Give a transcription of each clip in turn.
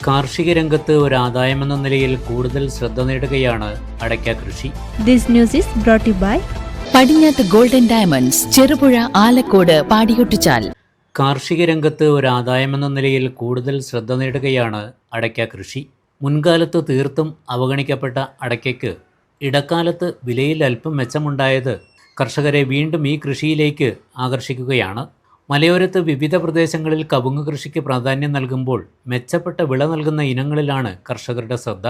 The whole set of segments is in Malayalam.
കാർഷിക രംഗത്ത് ഒരു ആദായമെന്ന നിലയിൽ കൂടുതൽ ശ്രദ്ധ നേടുകയാണ് അടയ്ക്ക കൃഷി. This news is brought to you by Padinjath golden diamonds, Cherupuzha, Alakode, Padiyottuchal. കാർഷിക രംഗത്ത് ഒരു ആദായമെന്ന നിലയിൽ കൂടുതൽ ശ്രദ്ധ നേടുകയാണ് അടയ്ക്ക കൃഷി. മുൻകാലത്ത് തീർത്തും അവഗണിക്കപ്പെട്ട അടയ്ക്കയ്ക്ക് ഇടക്കാലത്ത് വിലയിൽ അല്പം മെച്ചമുണ്ടായത് കർഷകരെ വീണ്ടും ഈ കൃഷിയിലേക്ക് ആകർഷിക്കുകയാണ്. മലയോരത്ത് വിവിധ പ്രദേശങ്ങളിൽ കവുങ്ങ് കൃഷിക്ക് പ്രാധാന്യം നൽകുമ്പോൾ മെച്ചപ്പെട്ട വിള നൽകുന്ന ഇനങ്ങളിലാണ് കർഷകരുടെ ശ്രദ്ധ.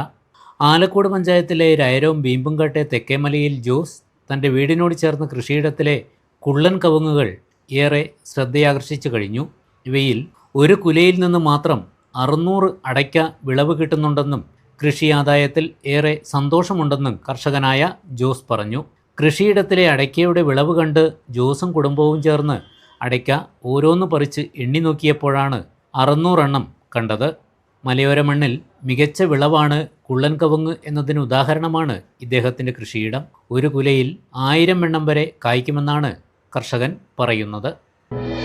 ആലക്കോട് പഞ്ചായത്തിലെ രയരോം വീമ്പുംകാട്ടെ തെക്കേമലയിൽ ജോസ് തൻ്റെ വീടിനോട് ചേർന്ന കൃഷിയിടത്തിലെ കുള്ളൻ കവുങ്ങുകൾ ഏറെ ശ്രദ്ധയാകർഷിച്ചു കഴിഞ്ഞു. ഇവയിൽ ഒരു കുലയിൽ നിന്ന് മാത്രം 600 അടയ്ക്ക വിളവ് കിട്ടുന്നുണ്ടെന്നും കൃഷി ആദായത്തിൽ ഏറെ സന്തോഷമുണ്ടെന്നും കർഷകനായ ജോസ് പറഞ്ഞു. കൃഷിയിടത്തിലെ അടയ്ക്കയുടെ വിളവ് കണ്ട് ജോസും കുടുംബവും ചേർന്ന് അടയ്ക്ക ഓരോന്ന് പറിച്ച് എണ്ണി നോക്കിയപ്പോഴാണ് 600 എണ്ണം കണ്ടത്. മലയോര മണ്ണിൽ മികച്ച വിളവാണ് കുള്ളൻ കവുങ്ങ് എന്നതിന് ഉദാഹരണമാണ് ഇദ്ദേഹത്തിൻ്റെ കൃഷിയിടം. ഒരു കുലയിൽ 1000 എണ്ണം വരെ കായ്ക്കുമെന്നാണ് കർഷകൻ പറയുന്നത്.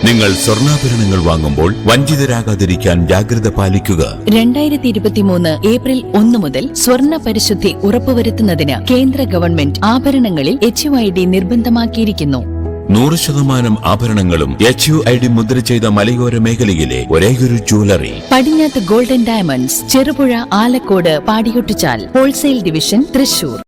നിങ്ങൾ സ്വർണ്ണാഭരണങ്ങൾ വാങ്ങുമ്പോൾ വഞ്ചിതരാകാതിരിക്കാൻ ജാഗ്രത പാലിക്കുക. 2023 ഏപ്രിൽ 1 മുതൽ സ്വർണ്ണ പരിശുദ്ധി ഉറപ്പുവരുത്തുന്നതിന് കേന്ദ്ര ഗവൺമെന്റ് ആഭരണങ്ങളിൽ HUID നിർബന്ധമാക്കിയിരിക്കുന്നു. 100% ആഭരണങ്ങളും HUID മുദ്ര ചെയ്ത മലയോര മേഖലയിലെ ഒരേയൊരു jewellery Padinjath golden diamonds, Cherupuzha, Alakode, Padiyottuchal. Wholesale division, Thrissur.